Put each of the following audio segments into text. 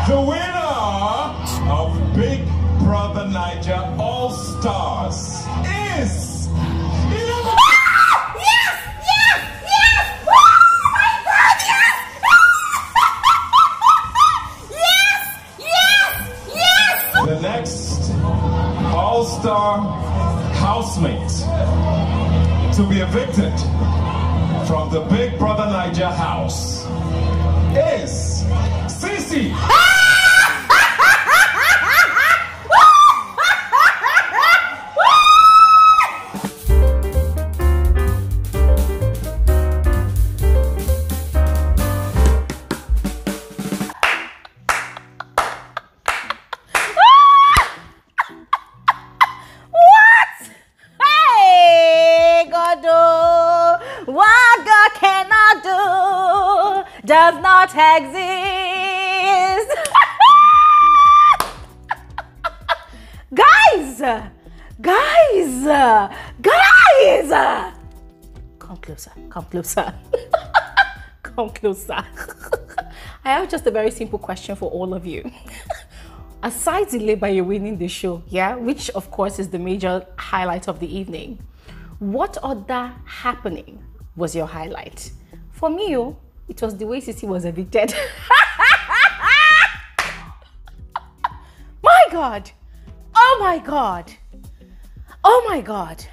The winner of Big Brother Naija All-Stars is Ilebaye. Yes! Yes! Yes! Oh my God! Yes! Yes! Yes! Yes! The next All-Star housemate to be evicted from the Big Brother Naija house is CEECEE. What God cannot do does not exist. Guys! Come closer, come closer. Come closer. I have just a very simple question for all of you. Aside Ilebaye winning the show, yeah, which of course is the major highlight of the evening, what other happening was your highlight? For me, it was the way CEECEE was evicted. My God! Oh my God! Oh my God!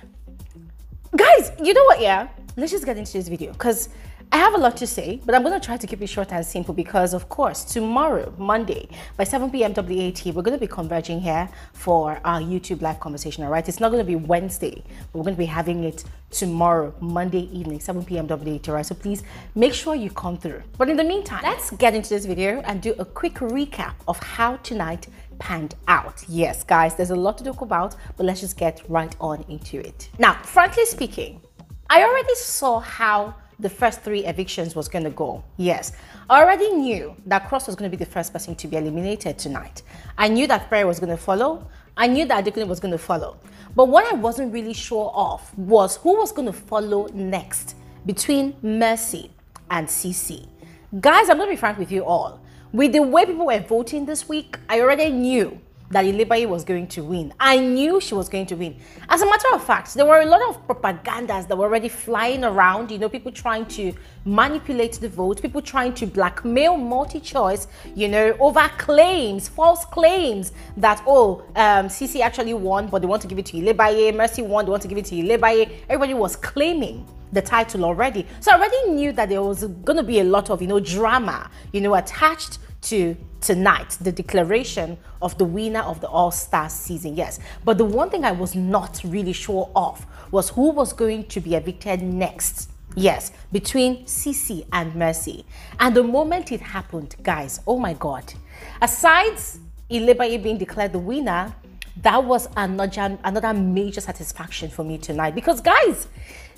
Guys, you know what, yeah? Let's just get into this video because I have a lot to say, but I'm going to try to keep it short and simple because, of course, tomorrow, Monday, by 7 p.m. WAT, we're going to be converging here for our YouTube live conversation, all right? It's not going to be Wednesday, but we're going to be having it tomorrow, Monday evening, 7 p.m. WAT, all right? So please make sure you come through. But in the meantime, let's get into this video and do a quick recap of how tonight panned out. Yes, guys, there's a lot to talk about, but let's just get right on into it. Now, frankly speaking, I already saw how the first 3 evictions was going to go. Yes, I already knew that Cross was going to be the first person to be eliminated tonight. I knew that PERE was going to follow. I knew that Adekunle was going to follow. But what I wasn't really sure of was who was going to follow next between Mercy and CEECEE. Guys, I'm going to be frank with you all. With the way people were voting this week, I already knew that Ilebaye was going to win. I knew she was going to win. As a matter of fact, there were a lot of propagandas that were already flying around, you know, people trying to manipulate the vote, people trying to blackmail multi-choice, you know, over claims, false claims that, oh, CEECEE actually won, but they want to give it to Ilebaye. Mercy won, they want to give it to Ilebaye. Everybody was claiming the title already. So I already knew that there was going to be a lot of, you know, drama, you know, attached to tonight, the declaration of the winner of the All-Stars season. Yes, but the one thing I was not really sure of was who was going to be evicted next. Yes, between CEECEE and Mercy. And the moment it happened, guys, oh my God, aside Ilebaye being declared the winner, that was another major satisfaction for me tonight, because guys,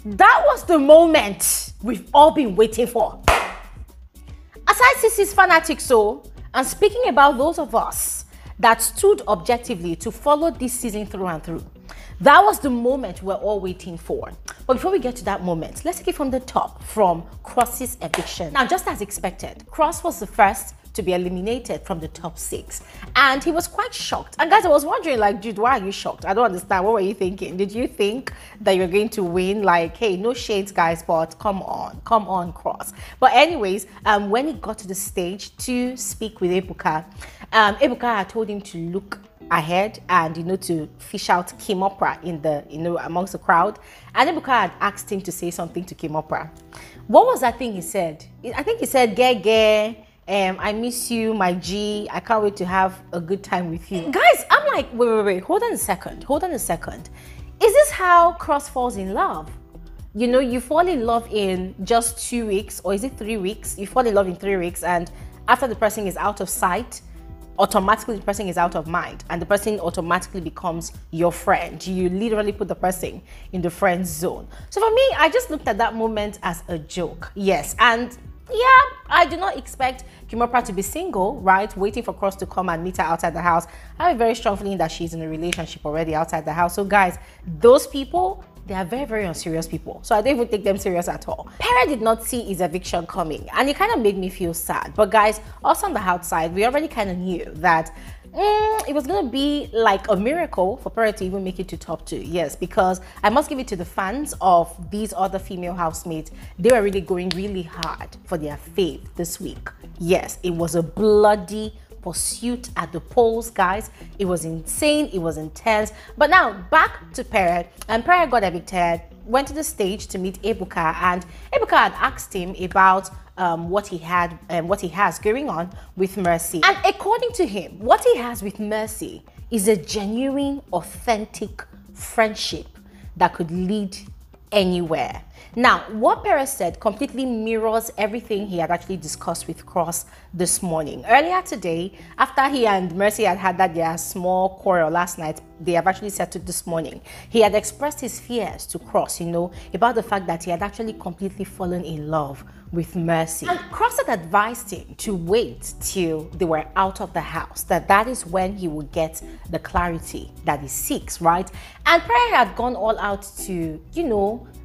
that was the moment we've all been waiting for. Aside CEECEE's fanatics, and speaking about those of us that stood objectively to follow this season through and through, that was the moment we're all waiting for. But before we get to that moment, let's take it from the top, from Cross's eviction. Now, just as expected, Cross was the first to be eliminated from the top 6, and he was quite shocked. And guys, I was wondering, like, dude, why are you shocked? I don't understand. What were you thinking? Did you think that you're going to win? Like, hey, no shades, guys, but come on, Cross. But anyways, when he got to the stage to speak with Ebuka, Ebuka had told him to look ahead and, you know, to fish out Kim Opera in the, you know, amongst the crowd. And Ebuka had asked him to say something to Kim Opera. What was that thing he said? I think he said, "Gege, I miss you, my G. I can't wait to have a good time with you." Guys, I'm like, wait, hold on a second. Is this how Cross falls in love? You know, you fall in love in just 2 weeks, or is it 3 weeks? You fall in love in 3 weeks, and after the person is out of sight, automatically the person is out of mind, and the person automatically becomes your friend. You literally put the person in the friend zone. So for me, I just looked at that moment as a joke. Yes, and yeah, I do not expect Kim Opera to be single, right? Waiting for Cross to come and meet her outside the house. I have a very strong feeling that she's in a relationship already outside the house. So guys, those people, they are very, very unserious people. So I don't even take them serious at all. PERE did not see his eviction coming, and it kind of made me feel sad. But guys, us on the outside, we already kind of knew that it was going to be like a miracle for PERE to even make it to top 2. Yes, because I must give it to the fans of these other female housemates. They were really going really hard for their faith this week. Yes, it was a bloody pursuit at the polls, guys. It was insane, it was intense. But now back to PERE, and PERE got evicted, went to the stage to meet Ebuka, and Ebuka had asked him about what he has going on with Mercy. And according to him, what he has with Mercy is a genuine, authentic friendship that could lead anywhere. Now, what PERE said completely mirrors everything he had actually discussed with Cross this morning. Earlier today, after he and Mercy had that their small quarrel last night, they have actually settled this morning. He had expressed his fears to Cross, about the fact that he had actually completely fallen in love with Mercy. And Cross had advised him to wait till they were out of the house, that is when he would get the clarity that he seeks, right? And PERE had gone all out to,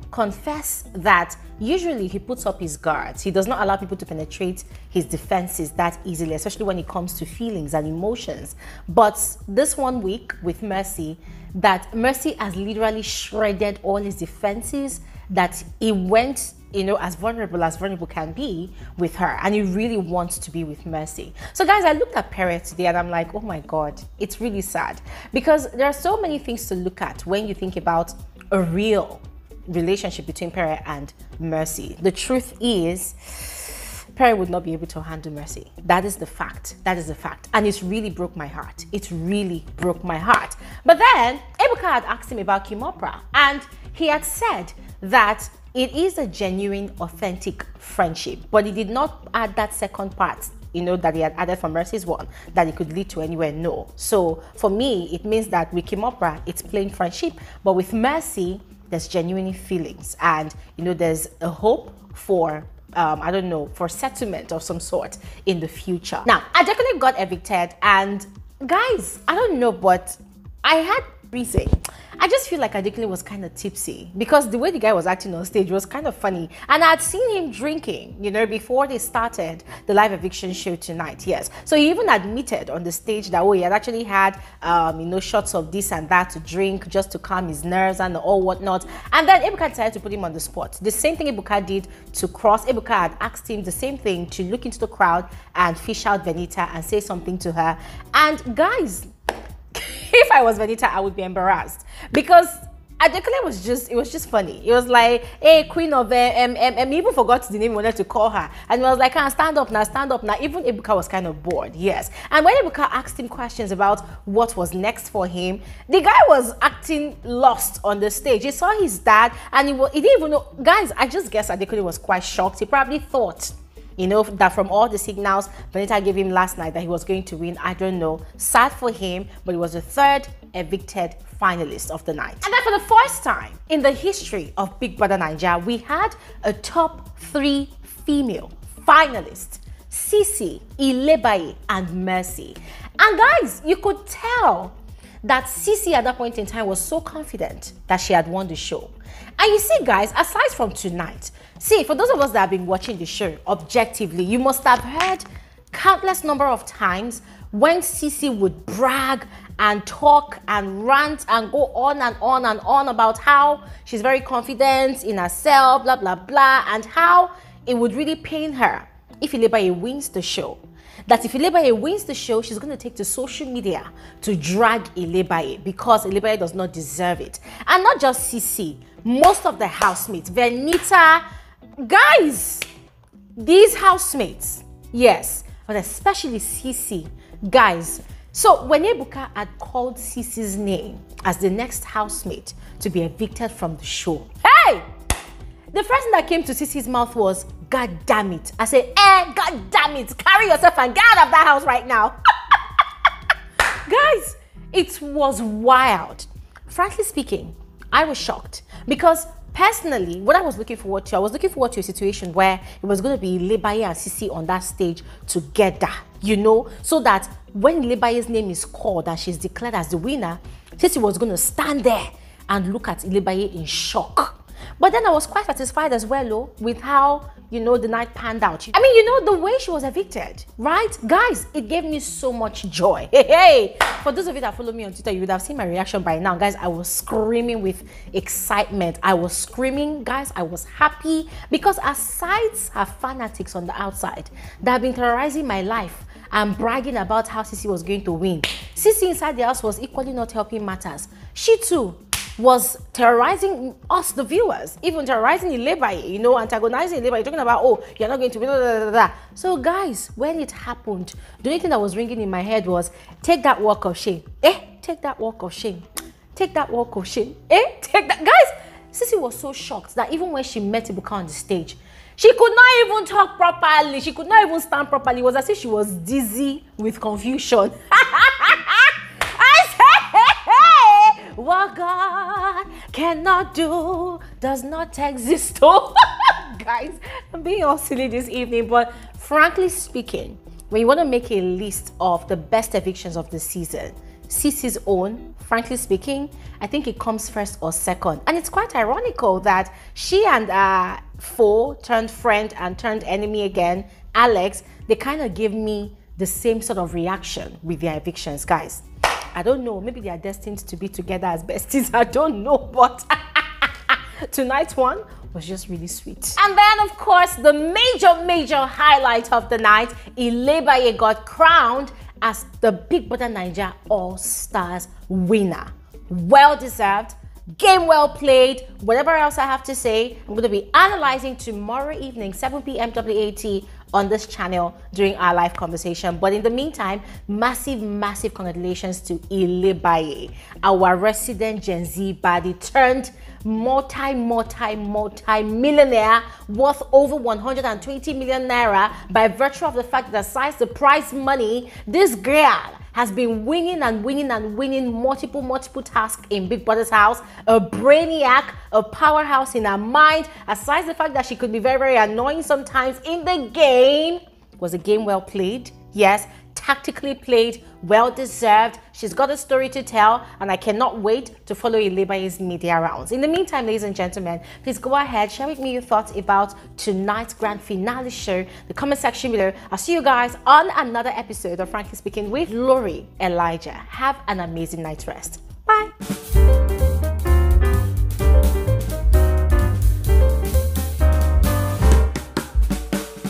confess that usually he puts up his guards. He does not allow people to penetrate his defenses that easily, especially when it comes to feelings and emotions. But this 1 week with Mercy, that Mercy has literally shredded all his defenses, that he went as vulnerable can be with her, and he really wants to be with Mercy. So guys, I looked at PERE today and I'm like, oh my God, it's really sad, because there are so many things to look at when you think about a real relationship between PERE and Mercy. The truth is, PERE would not be able to handle Mercy. That is the fact. That is the fact. And it's really broke my heart. It really broke my heart. But then Ebuka had asked him about Kimopra, and he had said that it is a genuine, authentic friendship, but he did not add that second part, that he had added for Mercy's one, that it could lead to anywhere. No. So for me, it means that with Kimopra, it's plain friendship, but with Mercy, there's genuine feelings, and there's a hope for for settlement of some sort in the future. Now, Adekunle got evicted, and guys, I don't know, but I had breathing. I just feel like Adekunle was kind of tipsy, because the way the guy was acting on stage was kind of funny. And I had seen him drinking, before they started the live eviction show tonight. Yes. So he even admitted on the stage that, he had actually had, shots of this and that to drink just to calm his nerves and all whatnot. And then Ebuka decided to put him on the spot. The same thing Ebuka did to Cross. Ebuka had asked him the same thing, to look into the crowd and fish out Benita and say something to her. And guys, if I was Benita, I would be embarrassed, because Adekunle was just funny. It was like, hey, queen of he even forgot the name he wanted to call her, and he was like, stand up now, stand up now. Even Ebuka was kind of bored. Yes. And when Ebuka asked him questions about what was next for him, the guy was acting lost on the stage. He saw his dad, and he didn't even know. Guys, I just guess Adekunle was quite shocked. He probably thought, that from all the signals Benita gave him last night that he was going to win. I don't know. Sad for him, but he was the 3rd evicted finalist of the night. And then for the first time in the history of Big Brother Naija, we had a top 3 female finalists: CEECEE, Ilebaye, and Mercy. And guys, you could tell that CEECEE at that point in time was so confident that she had won the show. And you see, guys, aside from tonight, for those of us that have been watching the show objectively, you must have heard countless number of times when CEECEE would brag and talk and rant and go on and on and on about how she's very confident in herself, blah, blah, blah, and how it would really pain her if Ilebaye wins the show. That if Ilebaye wins the show, she's going to take to social media to drag Ilebaye, because Ilebaye does not deserve it. And not just CEECEE, most of the housemates, Benita, guys, these housemates, yes, but especially CEECEE, guys. So when Ebuka had called CEECEE's name as the next housemate to be evicted from the show, hey, the first thing that came to CEECEE's mouth was, God damn it. I said, God damn it, carry yourself and get out of that house right now. Guys, it was wild. Frankly speaking, I was shocked, because personally, what I was looking forward to, a situation where it was going to be Ilebaye and CEECEE on that stage together, so that when Ilebaye's name is called and she's declared as the winner, CEECEE was going to stand there and look at Ilebaye in shock. But then I was quite satisfied as well, with how, the night panned out. I mean, the way she was evicted, right? Guys, it gave me so much joy. Hey, for those of you that follow me on Twitter, you would have seen my reaction by now. Guys, I was screaming with excitement. I was screaming, guys, I was happy because aside her fanatics on the outside that have been terrorizing my life and bragging about how CEECEE was going to win, CEECEE inside the house was equally not helping matters. She too was terrorizing us, the viewers, even terrorizing Ilebaye, antagonizing Ilebaye, talking about, oh, you're not going to be, blah, blah, blah, blah. So guys, when it happened, the only thing that was ringing in my head was, take that walk of shame. Take that walk of shame. Take that walk of shame. Take that. Guys, CEECEE was so shocked that even when she met Ebuka on the stage, she could not even talk properly. She could not even stand properly. It was as if she was dizzy with confusion. What God cannot do does not exist. Oh, guys, I'm being all silly this evening, but frankly speaking, when you want to make a list of the best evictions of the season, CEECEE's own, frankly speaking, I think it comes first or second. And it's quite ironical that she and foe turned friend and turned enemy again, Alex, they kind of give me the same sort of reaction with their evictions, guys. I don't know, maybe they are destined to be together as besties, I don't know, but tonight's one was just really sweet. And then, of course, the major highlight of the night, Ilebaye got crowned as the Big Brother Naija All-Stars winner. Well deserved, game well played. Whatever else I have to say, I'm going to be analyzing tomorrow evening, 7 p.m. WAT on this channel during our live conversation. But in the meantime, massive congratulations to Ilebaye, our resident Gen Z body turned multi-millionaire worth over 120 million naira by virtue of the fact that aside the prize money, this girl has been winning multiple tasks in Big Brother's house, a brainiac, a powerhouse in her mind. Aside the fact that she could be very annoying sometimes in the game, was a game well played. Yes, tactically played, well deserved. She's got a story to tell, and I cannot wait to follow Ilebaye's media rounds. In the meantime, ladies and gentlemen, please go ahead, share with me your thoughts about tonight's grand finale show. The comment section below. I'll see you guys on another episode of Frankly Speaking with Lori Elijah. Have an amazing night's rest. Bye.